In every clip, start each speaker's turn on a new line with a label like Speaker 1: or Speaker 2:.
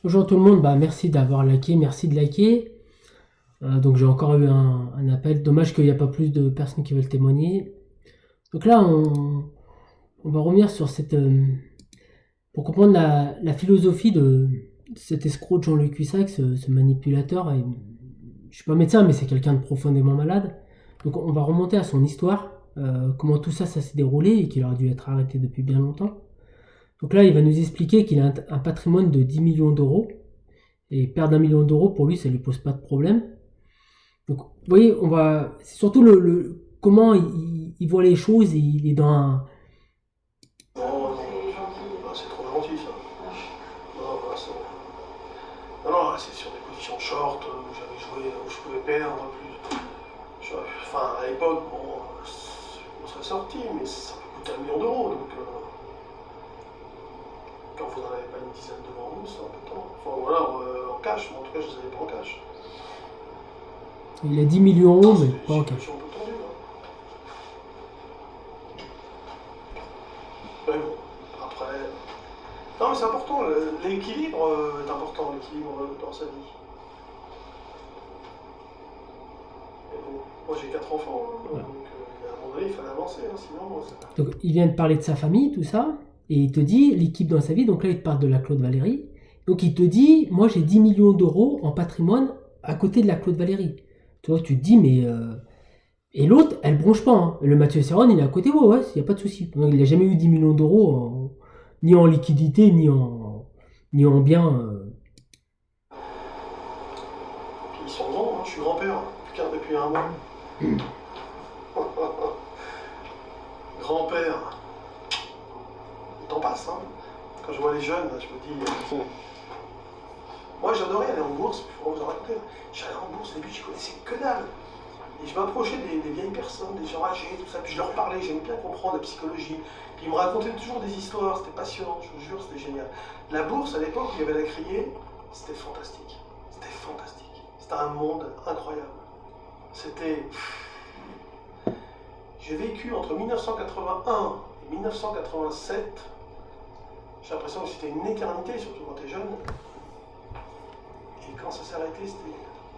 Speaker 1: Bonjour tout le monde, merci d'avoir liké, merci de liker. Donc j'ai encore eu un appel, dommage qu'il n'y a pas plus de personnes qui veulent témoigner. Donc là on va revenir sur pour comprendre la philosophie de cet escroc de Jean-Luc Cuissac, ce manipulateur. Et, je suis pas médecin mais c'est quelqu'un de profondément malade. Donc on va remonter à son histoire, comment tout ça s'est déroulé et qu'il aurait dû être arrêté depuis bien longtemps. Donc là il va nous expliquer qu'il a un patrimoine de 10 millions d'euros. Et perdre 1 million d'euros, pour lui, ça lui pose pas de problème. Donc, vous voyez, c'est surtout comment il voit les choses et il est dans un.
Speaker 2: Non, c'est trop gentil ça. Non, non, c'est sur des positions short où j'avais joué, où je pouvais perdre plus. Enfin, à l'époque, bon, on serait sorti, mais ça peut coûter 1 million d'euros. Donc, quand vous n'en avez pas une dizaine devant vous, c'est un peu temps. Enfin, voilà, en cash, mais en tout cas, je ne les avais pas en cash.
Speaker 1: Il a 10 millions euros, mais pas en
Speaker 2: cash.
Speaker 1: cash.
Speaker 2: Un peu tendu, hein. Mais bon, après. Non, mais c'est important, l'équilibre est important, l'équilibre dans sa vie. Et bon, moi j'ai 4 enfants, hein,
Speaker 1: Ouais.
Speaker 2: donc à un moment donné il fallait avancer, hein, sinon.
Speaker 1: Donc, il vient de parler de sa famille, tout ça, et il te dit l'équipe dans sa vie. Donc là, il te parle de la Claude Valéry. Donc il te dit, moi j'ai 10 millions d'euros en patrimoine à côté de la Claude Valéry. Tu vois, tu te dis, mais. Et l'autre, elle bronche pas. Hein. Le Mathieu Serron, il est à côté, ouais, il n'y a pas de souci. Il n'a jamais eu 10 millions d'euros, ni en liquidité, ni en bien.
Speaker 2: Puis ils sont grands, hein, je suis grand-père, depuis un mois. Grand-père, le temps passe, hein. Quand je vois les jeunes, je me dis. Moi j'adorais aller en bourse, pour vous en raconter. J'allais en bourse, au début je connaissais que dalle. Et je m'approchais des vieilles personnes, des gens âgés, tout ça, puis je leur parlais, j'aimais bien comprendre la psychologie. Puis ils me racontaient toujours des histoires, c'était passionnant, je vous jure, c'était génial. La bourse, à l'époque où il y avait la criée, c'était fantastique. C'était fantastique. C'était un monde incroyable. C'était. J'ai vécu entre 1981 et 1987. J'ai l'impression que c'était une éternité, surtout quand t'es jeune. Et quand ça s'est arrêté, c'était.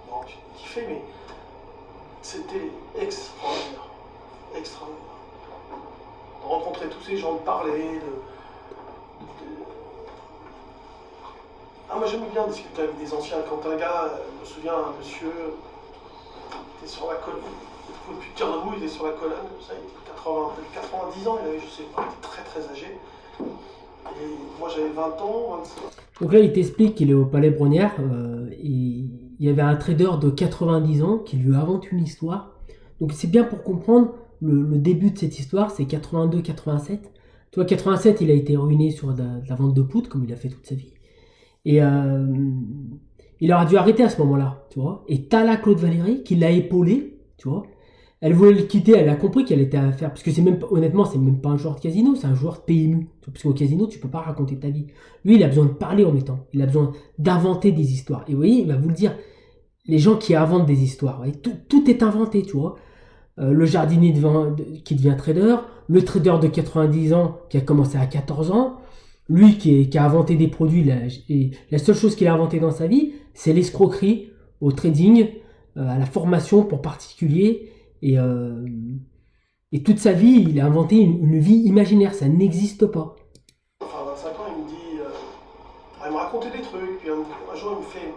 Speaker 2: Bon, j'ai kiffé, mais. C'était extraordinaire. Extraordinaire. De rencontrer tous ces gens, de parler, Ah, moi j'aime bien discuter avec des anciens. Quand un gars, je me souviens, un monsieur, était sur la colonne, il ne pouvait plus tenir debout, il était sur la colonne, ça, il était 90 ans, il avait, je sais pas, il était très très âgé. Et moi j'avais 20 ans, 25.
Speaker 1: Donc là, il t'explique qu'il est au Palais Brongniart. Il y avait un trader de 90 ans qui lui invente une histoire. Donc c'est bien pour comprendre le début de cette histoire, c'est 82-87. Tu vois, 87, il a été ruiné sur de la vente de poudre, comme il a fait toute sa vie. Et il aurait dû arrêter à ce moment-là, tu vois. Et t'as la Claude Valéry qui l'a épaulé, tu vois. Elle voulait le quitter, elle a compris qu'elle était à faire. Parce que honnêtement, c'est même pas un joueur de casino, c'est un joueur de PMU. Parce qu'au casino, tu peux pas raconter ta vie. Lui, il a besoin de parler en mettant. Il a besoin d'inventer des histoires. Et vous voyez, il va vous le dire. Les gens qui inventent des histoires, tout est inventé, tu vois. Le jardinier qui devient trader, le trader de 90 ans qui a commencé à 14 ans, lui qui a inventé des produits, et la seule chose qu'il a inventé dans sa vie, c'est l'escroquerie au trading, à la formation pour particuliers, et toute sa vie, il a inventé une vie imaginaire, ça n'existe pas.
Speaker 2: Enfin, 25 ans, il me dit. Il me racontait des trucs, puis un jour il me fait.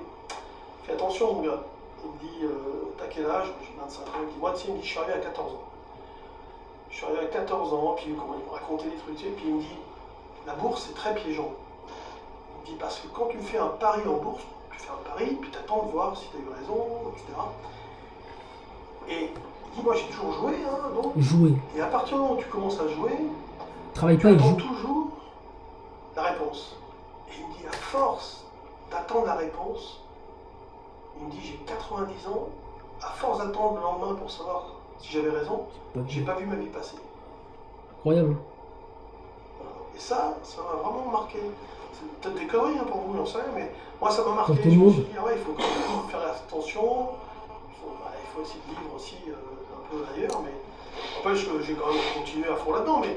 Speaker 2: Fais attention, mon gars. Il me dit, t'as quel âge? J'ai 25 ans. Il me dit, moi, tu sais, il me dit, je suis arrivé à 14 ans. Je suis arrivé à 14 ans, puis il me racontait des trucs, puis il me dit, la bourse, c'est très piégeant. Il me dit, parce que quand tu fais un pari en bourse, tu fais un pari, puis tu attends de voir si tu as eu raison, etc. Et il dit, moi, j'ai toujours joué, hein, donc.
Speaker 1: Jouer.
Speaker 2: Et à partir du moment où tu commences à jouer,
Speaker 1: Travaille
Speaker 2: tu
Speaker 1: pas, il
Speaker 2: attends
Speaker 1: joue.
Speaker 2: toujours la réponse. Et il me dit, à force d'attendre la réponse, il me dit, j'ai 90 ans, à force d'attendre le lendemain pour savoir si j'avais raison, j'ai pas vu ma vie passer.
Speaker 1: Incroyable.
Speaker 2: Et ça m'a vraiment marqué. C'est peut-être des conneries hein, pour vous, j'en sais rien, mais moi ça m'a marqué.
Speaker 1: Pour tout le
Speaker 2: Je me
Speaker 1: monde.
Speaker 2: suis dit, ah ouais, il faut quand même faire attention, il faut essayer de vivre aussi un peu ailleurs, mais n'empêche que j'ai quand même continué à fond là-dedans, mais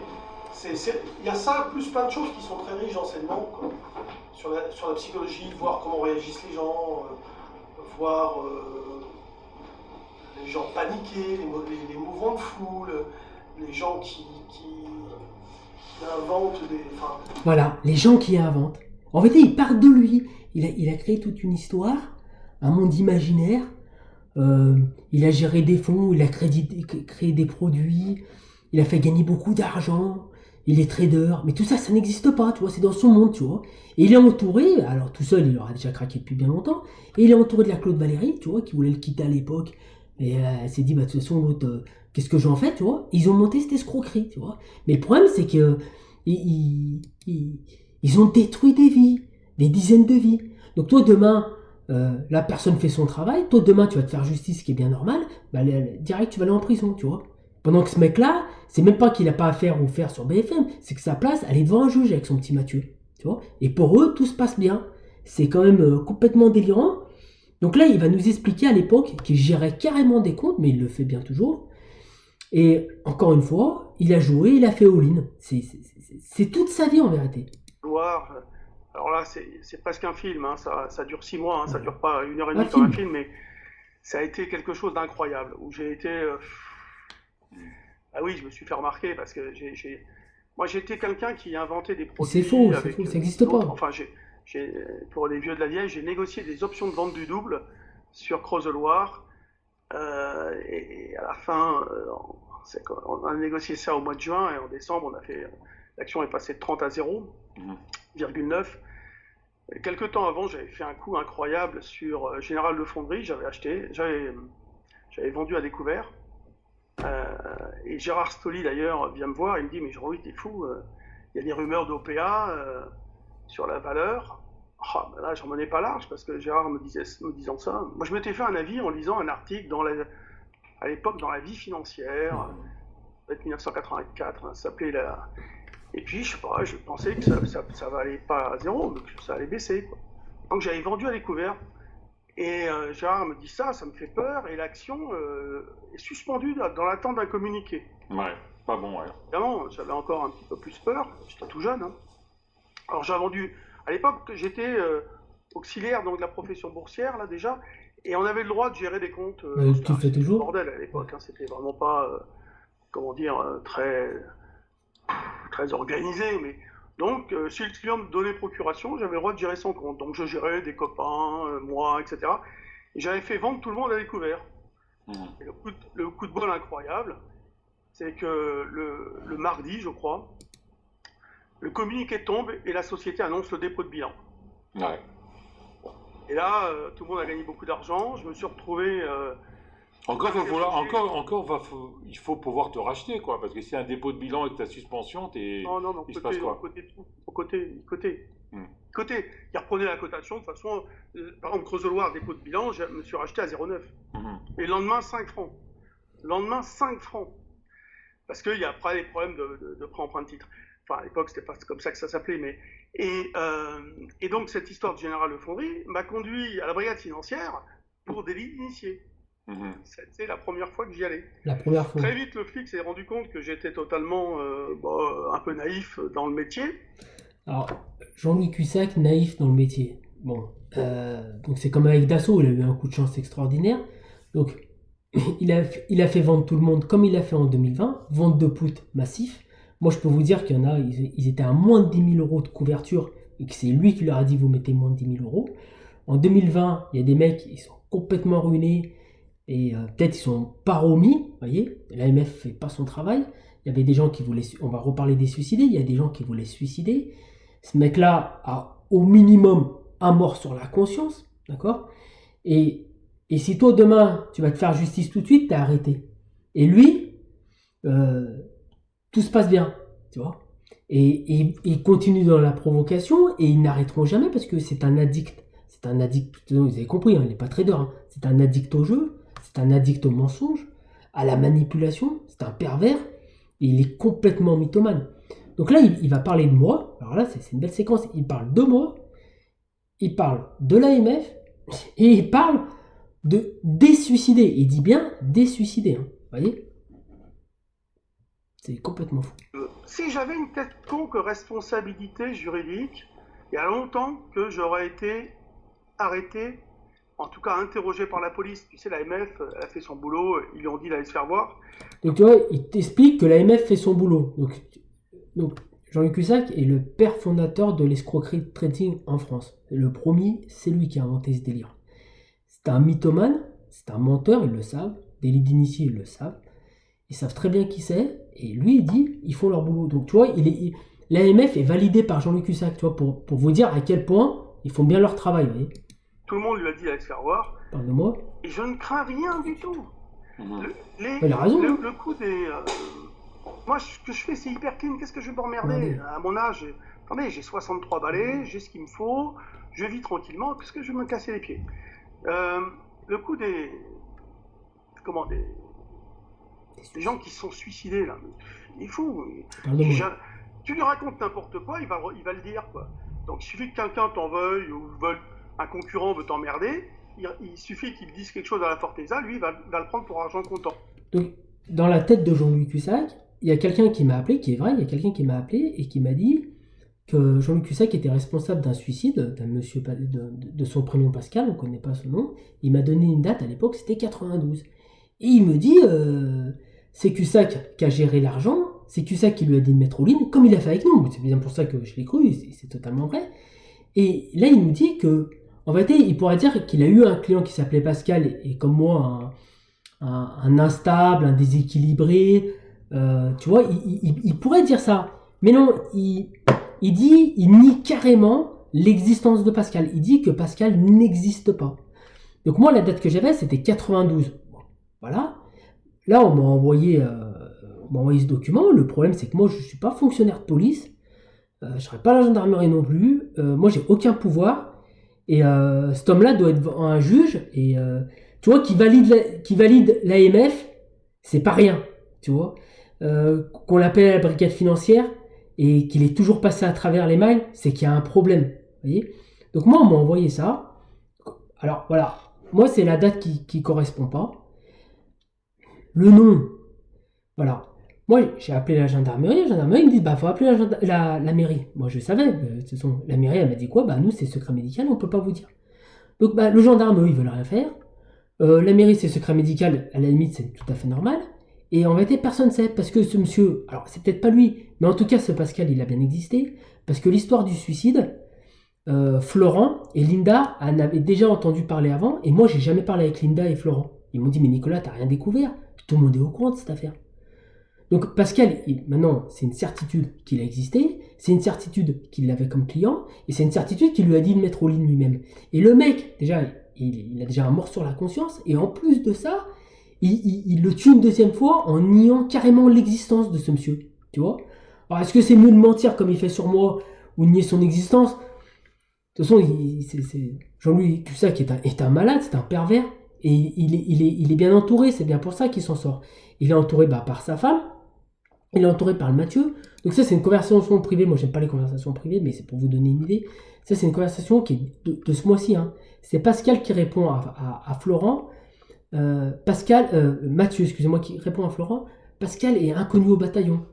Speaker 2: il y a ça, plus plein de choses qui sont très riches d'enseignement, quoi. sur la psychologie, voir comment réagissent les gens, voir les gens paniquer, les mouvements de foule, les gens qui inventent des... Enfin...
Speaker 1: Voilà, les gens qui inventent. En fait, il part de lui. Il a créé toute une histoire, un monde imaginaire. Il a géré des fonds, il a créé des produits, il a fait gagner beaucoup d'argent, il est trader, mais tout ça, ça n'existe pas, tu vois, c'est dans son monde, tu vois. Et il est entouré, alors tout seul, il aura déjà craqué depuis bien longtemps, et il est entouré de la Claude Valéry, tu vois, qui voulait le quitter à l'époque, et elle s'est dit, bah de toute façon, l'autre, qu'est-ce que j'en fais, tu vois. Ils ont monté cette escroquerie, tu vois. Mais le problème, c'est que ils ont détruit des vies, des dizaines de vies. Donc toi, demain, la personne fait son travail, toi demain tu vas te faire justice, ce qui est bien normal, bah, direct tu vas aller en prison, tu vois. Pendant que ce mec-là, c'est même pas qu'il a pas à faire ou faire sur BFM, c'est que sa place, elle est devant un juge avec son petit Mathieu, tu vois. Et pour eux, tout se passe bien. C'est quand même complètement délirant. Donc là, il va nous expliquer à l'époque qu'il gérait carrément des comptes, mais il le fait bien toujours. Et encore une fois, il a joué, il a fait all-in. C'est toute sa vie en vérité.
Speaker 2: Alors là, c'est presque un film, hein. Ça dure 6 mois, hein. Ça dure pas 1h30 comme un film, mais ça a été quelque chose d'incroyable, où j'ai été... Ah oui, je me suis fait remarquer, parce que moi j'étais quelqu'un qui inventait des produits...
Speaker 1: C'est faux, ça n'existe pas.
Speaker 2: Enfin, pour les vieux de la vieille, j'ai négocié des options de vente du double sur Creuse-Loire, et à la fin, on a négocié ça au mois de juin, et en décembre, l'action est passée de 30 à 0,9. Quelques temps avant, j'avais fait un coup incroyable sur Général de Fonderie. J'avais vendu à découvert. Et Gérard Stoli, d'ailleurs, vient me voir. Il me dit, mais Jean-Louis, t'es fou. Il y a des rumeurs d'OPA sur la valeur. Ah, ben là, j'en menais pas large, parce que Gérard me disant ça. Moi, je m'étais fait un avis en lisant un article à l'époque dans la Vie financière, peut-être 1984, hein, ça s'appelait la... Et puis, je sais pas, je pensais que ça valait pas à 0, mais que ça allait baisser, quoi. Donc j'avais vendu à découvert. Et Gérard me dit ça me fait peur, et l'action est suspendue dans l'attente d'un communiqué.
Speaker 3: Ouais, pas bon, ouais.
Speaker 2: Évidemment, j'avais encore un petit peu plus peur, j'étais tout jeune, hein. Alors j'ai vendu... À l'époque, j'étais auxiliaire donc, de la profession boursière, là, déjà, et on avait le droit de gérer des comptes.
Speaker 1: Tu le fais toujours ?
Speaker 2: Bordel à l'époque, hein, c'était vraiment pas, comment dire, très organisé, mais donc si le client me donnait procuration, j'avais le droit de gérer son compte. Donc je gérais des copains, moi, etc. Et j'avais fait vendre tout le monde à découvert. Et le coup de bol incroyable, c'est que le mardi, je crois, le communiqué tombe et la société annonce le dépôt de bilan.
Speaker 3: Ouais.
Speaker 2: Et là, tout le monde a gagné beaucoup d'argent. Je me suis retrouvé...
Speaker 3: il faut pouvoir te racheter, quoi, parce que si un dépôt de bilan et que ta suspension,
Speaker 2: Non,
Speaker 3: il se passe quoi ?
Speaker 2: Côté. Il reprenait la cotation, de toute façon, par exemple, Creuse-Loire, dépôt de bilan, je me suis racheté à 0,9. Et le lendemain, 5 francs. Parce qu'il y a après les problèmes de pré-emprunt de titre. Enfin, à l'époque, c'était pas comme ça que ça s'appelait, mais... Et donc, cette histoire de Général de Fonderie m'a conduit à la brigade financière pour délit d'initié. C'était la première fois que j'y allais.
Speaker 1: La première fois.
Speaker 2: Très vite, le flic s'est rendu compte que j'étais totalement un peu naïf dans le métier.
Speaker 1: Alors, Jean-Louis Cussac, naïf dans le métier. Bon, donc c'est comme avec Dassault, il a eu un coup de chance extraordinaire. Donc, il a fait vendre tout le monde comme il l'a fait en 2020, vente de put massif. Moi, je peux vous dire qu'il y en a, ils étaient à moins de 10 000 euros de couverture et que c'est lui qui leur a dit vous mettez moins de 10 000 euros. En 2020, il y a des mecs, ils sont complètement ruinés. Et peut-être ils sont pas remis, vous voyez, l'AMF fait pas son travail. Il y avait des gens qui voulaient, on va reparler des suicidés, il y a des gens qui voulaient se suicider. Ce mec-là a au minimum un mort sur la conscience, d'accord ? Et si toi demain tu vas te faire justice tout de suite, t'es arrêté. Et lui, tout se passe bien, tu vois ? Et il continue dans la provocation et ils n'arrêteront jamais parce que c'est un addict. C'est un addict, vous avez compris, hein, il n'est pas trader, hein. C'est un addict au jeu. C'est un addict au mensonge, à la manipulation, c'est un pervers, et il est complètement mythomane. Donc là, il va parler de moi, alors là, c'est une belle séquence, il parle de moi, il parle de l'AMF, et il parle des suicidés, il dit bien des suicidés, hein. Vous voyez ? C'est complètement fou.
Speaker 2: Si j'avais une quelconque responsabilité juridique, Il y a longtemps que j'aurais été arrêté, en tout cas interrogé par la police. Tu sais, l'AMF, elle a fait son boulot, ils lui ont dit d'aller se faire voir.
Speaker 1: Donc tu vois, il t'explique que l'AMF fait son boulot. Donc Jean-Luc Cussac est le père fondateur de l'escroquerie trading en France. Le premier, c'est lui qui a inventé ce délire. C'est un mythomane, c'est un menteur, ils le savent. Des lits d'initiés, ils le savent. Ils savent très bien qui c'est. Et lui, il dit, ils font leur boulot. Donc tu vois, l'AMF est validé par Jean-Luc Cussac, tu vois, pour vous dire à quel point ils font bien leur travail. Vous voyez.
Speaker 2: Tout le monde lui a dit d'aller se faire voir.
Speaker 1: Parle de moi.
Speaker 2: Et je ne crains rien du tout.
Speaker 1: Il a raison.
Speaker 2: Le coup des... Moi, ce que je fais, c'est hyper clean. Qu'est-ce que je vais m'emmerder à mon âge? Attendez, j'ai 63 balais, j'ai ce qu'il me faut, je vis tranquillement. Qu'est-ce que je vais me casser les pieds? Le coup des... Comment des gens qui se sont suicidés, là. Il faut... Tu lui racontes n'importe quoi, il va le dire, quoi. Donc, il suffit que quelqu'un t'en veuille, ou un concurrent veut t'emmerder, il suffit qu'il dise quelque chose à la Forteza, lui, il va le prendre pour argent comptant.
Speaker 1: Donc, dans la tête de Jean-Louis Cussac, il y a quelqu'un qui m'a appelé, qui est vrai, il y a quelqu'un qui m'a appelé et qui m'a dit que Jean-Louis Cussac était responsable d'un suicide d'un monsieur de son prénom Pascal, on ne connaît pas son nom. Il m'a donné une date, à l'époque, c'était 92. Et il me dit, c'est Cussac qui a géré l'argent, c'est Cussac qui lui a dit de mettre au ligne, comme il a fait avec nous. C'est bien pour ça que je l'ai cru, c'est totalement vrai. Et là, il nous dit que, en vérité, il pourrait dire qu'il a eu un client qui s'appelait Pascal, et comme moi, un instable, un déséquilibré, tu vois, il pourrait dire ça. Mais non, il nie carrément l'existence de Pascal. Il dit que Pascal n'existe pas. Donc moi, la date que j'avais, c'était 92. Voilà. Là, on m'a envoyé ce document. Le problème, c'est que moi, je ne suis pas fonctionnaire de police. Je ne serai pas à la gendarmerie non plus. Moi, j'ai aucun pouvoir. Et cet homme-là doit être devant un juge. Et tu vois, qui valide l'AMF, c'est pas rien. Tu vois. Qu'on l'appelle à la brigade financière et qu'il est toujours passé à travers les mailles, c'est qu'il y a un problème. Vous voyez. Donc moi, on m'a envoyé ça. Alors voilà. Moi, c'est la date qui correspond pas. Le nom, voilà. Moi, j'ai appelé la gendarmerie me dit, faut appeler la mairie. Moi, je savais, la mairie, elle m'a dit quoi? Nous, c'est secret médical, on peut pas vous dire. Donc, le gendarme, eux, ils veulent rien faire. La mairie, c'est secret médical, à la limite, c'est tout à fait normal. Et en réalité, personne ne sait, parce que ce monsieur, alors, c'est peut-être pas lui, mais en tout cas, ce Pascal, il a bien existé, parce que l'histoire du suicide, Florent et Linda en avaient déjà entendu parler avant, et moi, j'ai jamais parlé avec Linda et Florent. Ils m'ont dit, mais Nicolas, t'as rien découvert. Tout le monde est au courant de cette affaire. Donc Pascal, maintenant, c'est une certitude qu'il a existé, c'est une certitude qu'il avait comme client, et c'est une certitude qu'il lui a dit de mettre au lit lui-même. Et le mec, déjà, il a déjà un mort sur la conscience, et en plus de ça, il le tue une deuxième fois en niant carrément l'existence de ce monsieur. Tu vois? Alors est-ce que c'est mieux de mentir comme il fait sur moi, ou nier son existence? De toute façon, Jean-Louis Cussac est un malade, c'est un pervers. Et il est bien entouré, c'est bien pour ça qu'il s'en sort. Il est entouré par sa femme, il est entouré par le Mathieu. Donc ça, c'est une conversation privée. Moi, j'aime pas les conversations privées, mais c'est pour vous donner une idée. Ça, c'est une conversation qui est de ce mois-ci. Hein. C'est Pascal qui répond à Florent. Mathieu, excusez-moi, qui répond à Florent. Pascal est inconnu au bataillon.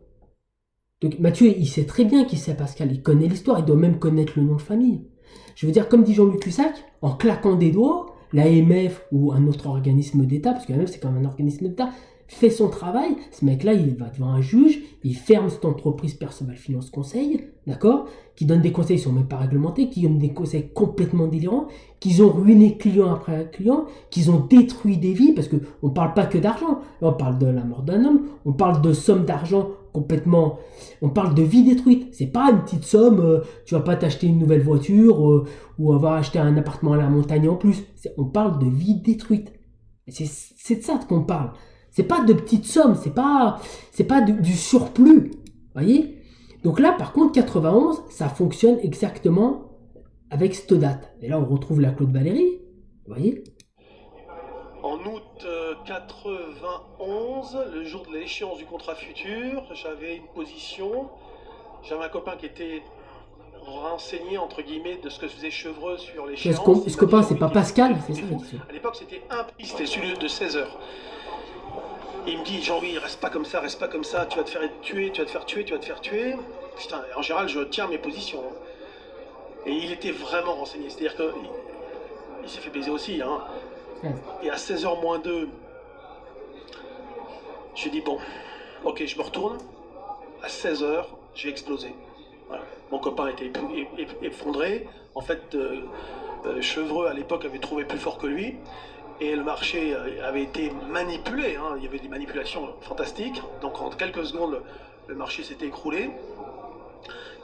Speaker 1: Donc Mathieu, il sait très bien qui c'est Pascal. Il connaît l'histoire, il doit même connaître le nom de famille. Je veux dire, comme dit Jean-Luc Cussac, en claquant des doigts, l'AMF ou un autre organisme d'État, parce que l'AMF c'est quand même un organisme d'État, fait son travail, ce mec-là il va devant un juge, il ferme cette entreprise Perceval Finance Conseil, d'accord, qui donne des conseils qui sont même pas réglementés, qui donnent des conseils complètement délirants, qu'ils ont ruiné client après client, qu'ils ont détruit des vies, parce qu'on ne parle pas que d'argent, on parle de la mort d'un homme, on parle de sommes d'argent complètement, on parle de vie détruite, c'est pas une petite somme, tu vas pas t'acheter une nouvelle voiture ou avoir acheté un appartement à la montagne en plus, on parle de vie détruite, c'est de ça qu'on parle, c'est pas de petites sommes, c'est pas du surplus, voyez. Donc là par contre 91 ça fonctionne exactement avec cette date, et là on retrouve la Claude Valéry, vous voyez.
Speaker 2: En août 91, le jour de l'échéance du contrat futur, j'avais une position, j'avais un copain qui était renseigné entre guillemets de ce que faisait Chevreuse sur l'échéance.
Speaker 1: Ce copain c'est pas Pascal, c'est ça.
Speaker 2: À l'époque c'était un prix, c'était celui de 16 heures. Il me dit Jean-Louis, reste pas comme ça, tu vas te faire tuer, tu vas te faire tuer. Putain, en général je tiens mes positions. Et il était vraiment renseigné. C'est-à-dire qu'il il s'est fait baiser aussi. Hein.
Speaker 1: Ouais.
Speaker 2: Et à 16h moins 2, je dis bon, ok, je me retourne. À 16h, j'ai explosé. Voilà. Mon copain était effondré. En fait, Chevreux, à l'époque, avait trouvé plus fort que lui. Et le marché avait été manipulé. Hein. Il y avait des manipulations fantastiques. Donc en quelques secondes, le marché s'était écroulé.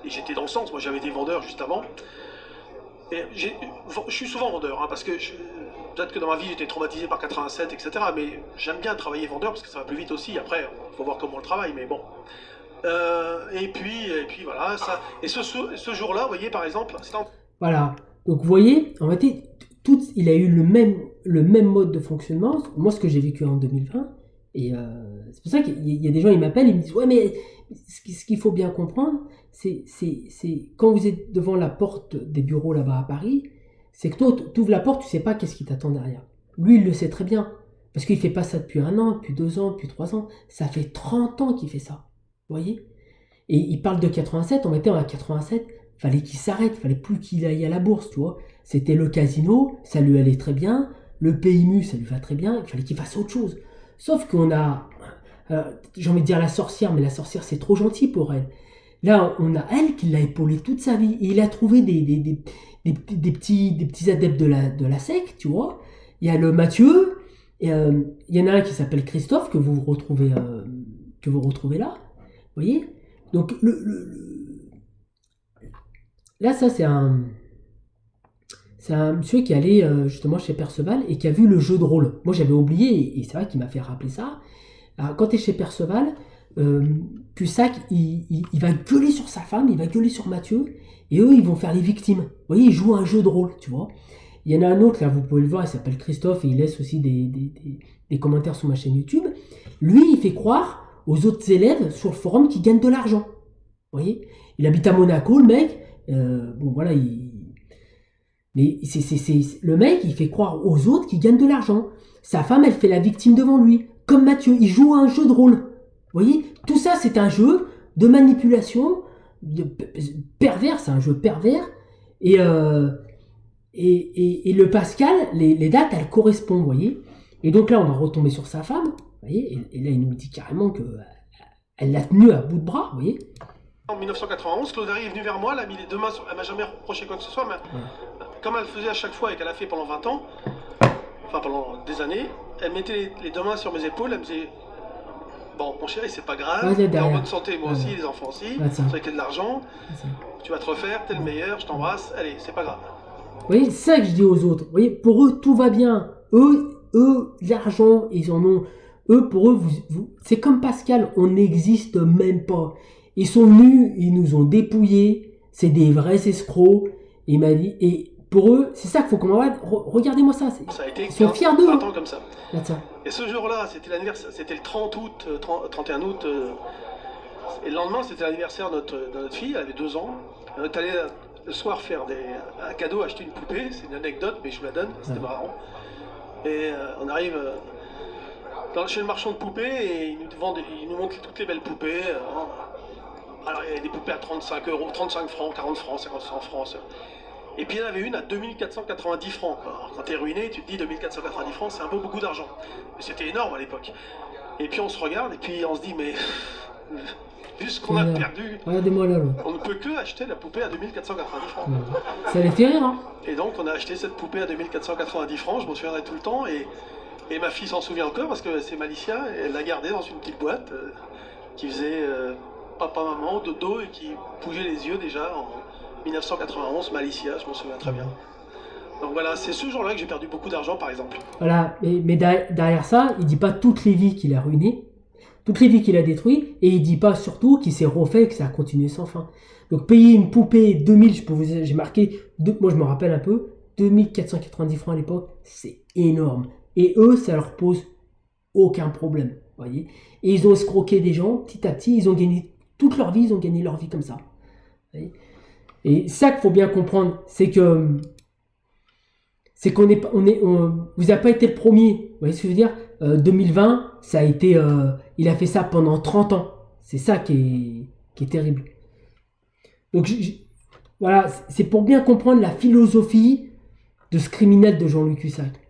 Speaker 2: Et j'étais dans le sens. Moi, j'avais été vendeur juste avant. Et je suis souvent vendeur, hein, parce que peut-être que dans ma vie, j'étais traumatisé par 87, etc. Mais j'aime bien travailler vendeur parce que ça va plus vite aussi. Après, il faut voir comment on le travaille. Mais bon. Et puis voilà. Ça. Et ce jour-là, vous voyez, par exemple,
Speaker 1: Voilà. Donc, vous voyez, en fait, il a eu le même mode de fonctionnement. Moi, ce que j'ai vécu en 2020, et c'est pour ça qu'il y a des gens, ils m'appellent, ils me disent, ouais, mais ce qu'il faut bien comprendre, c'est quand vous êtes devant la porte des bureaux là-bas à Paris, c'est que toi, tu ouvres la porte, tu sais pas qu'est-ce qui t'attend derrière. Lui, il le sait très bien. Parce qu'il fait pas ça depuis 1 an, depuis 2 ans, depuis 3 ans. Ça fait 30 ans qu'il fait ça. Vous voyez? Et il parle de 87, on était en 87, fallait qu'il s'arrête, fallait plus qu'il aille à la bourse, tu vois. C'était le casino, ça lui allait très bien, le PMU, ça lui va très bien, il fallait qu'il fasse autre chose. Sauf qu'on a, j'ai envie de dire la sorcière, mais la sorcière c'est trop gentil pour elle. Là, on a elle qui l'a épaulé toute sa vie, et il a trouvé des petits adeptes de la secte, tu vois. Il y a le Mathieu, et, il y en a un qui s'appelle Christophe, que vous retrouvez là, vous voyez. Donc, là, ça, c'est un monsieur qui allait justement chez Perceval et qui a vu le jeu de rôle. Moi, j'avais oublié, et c'est vrai qu'il m'a fait rappeler ça. Alors, quand tu es chez Perceval, Cusack, il va gueuler sur sa femme, il va gueuler sur Mathieu, et eux, ils vont faire les victimes. Vous voyez, ils jouent un jeu de rôle, tu vois. Il y en a un autre, là, vous pouvez le voir, il s'appelle Christophe, et il laisse aussi des commentaires sur ma chaîne YouTube. Lui, il fait croire aux autres élèves sur le forum qui gagnent de l'argent. Vous voyez, il habite à Monaco, le mec. Bon, voilà, mais le mec, il fait croire aux autres qu'il gagne de l'argent. Sa femme, elle fait la victime devant lui. Comme Mathieu, il joue à un jeu de rôle. Vous voyez, tout ça, c'est un jeu de manipulation, pervers, c'est un jeu pervers. Et le Pascal, les dates, elles correspondent, vous voyez. Et donc là, on va retomber sur sa femme. Vous voyez, et là, il nous dit carrément qu'elle l'a tenu à bout de bras, vous voyez.
Speaker 2: En 1991, Claude Berry est venu vers moi, elle a mis les 2 mains sur... Elle m'a jamais reproché quoi que ce soit, mais comme elle le faisait à chaque fois et qu'elle a fait pendant 20 ans, enfin pendant des années, elle mettait les 2 mains sur mes épaules, elle me disait bon, mon chéri, c'est pas grave, t'es en bonne santé, moi aussi, les enfants aussi, vous avez de l'argent, tu vas te refaire, t'es le meilleur, je t'embrasse, allez, c'est pas grave.
Speaker 1: Vous voyez, c'est ça que je dis aux autres. Vous voyez, pour eux, tout va bien. Eux, l'argent, ils en ont. Eux, pour eux, c'est comme Pascal, on n'existe même pas. Ils sont venus, ils nous ont dépouillés, c'est des vrais escrocs. Et il m'a dit, et pour eux, c'est ça qu'il faut comprendre. Regardez-moi ça.
Speaker 2: Ça a été
Speaker 1: ils sont fiers d'eux.
Speaker 2: 20 ans comme ça.
Speaker 1: Ça.
Speaker 2: Et ce jour-là, c'était l'anniversaire, c'était le 30 août, 31 août. Et le lendemain, c'était l'anniversaire de notre fille, elle avait 2 ans. On est allé le soir faire un cadeau, acheter une poupée. C'est une anecdote, mais je vous la donne, c'était marrant. Et on arrive chez le marchand de poupées et il nous montre toutes les belles poupées. Alors il y avait des poupées à 35 €, 35 francs, 40 francs, 50 francs. Et puis il y en avait une à 2490 francs. Alors, quand t'es ruiné, tu te dis 2490 francs, c'est un peu beaucoup d'argent. Mais c'était énorme à l'époque. Et puis on se regarde et puis on se dit, mais vu ce qu'on a perdu,
Speaker 1: regardez-moi là.
Speaker 2: on ne peut que acheter la poupée à 2490 francs.
Speaker 1: Ça les fait rire, hein.
Speaker 2: Et donc on a acheté cette poupée à 2490 francs, je m'en souviendrai tout le temps. Et ma fille s'en souvient encore parce que c'est Malicia, et elle l'a gardée dans une petite boîte qui faisait papa, maman, dodo et qui bougeait les yeux déjà en 1991, Malicia, je m'en souviens très bien. Donc voilà, c'est ce jour-là que j'ai perdu beaucoup d'argent par exemple.
Speaker 1: Voilà, mais derrière ça, il dit pas toutes les vies qu'il a ruinées, toutes les vies qu'il a détruites, et il dit pas surtout qu'il s'est refait et que ça a continué sans fin. Donc payer une poupée 2000, j'ai marqué, moi je me rappelle un peu, 2490 francs à l'époque, c'est énorme. Et eux, ça leur pose aucun problème, vous voyez. Et ils ont escroqué des gens, petit à petit, ils ont gagné toute leur vie, ils ont gagné leur vie comme ça. Vous voyez. Et ça qu'il faut bien comprendre, c'est qu'on vous n'avez pas été le premier. Vous voyez ce que je veux dire, 2020, ça a été, il a fait ça pendant 30 ans. C'est ça qui est terrible. Donc Voilà, c'est pour bien comprendre la philosophie de ce criminel de Jean-Luc Hussac.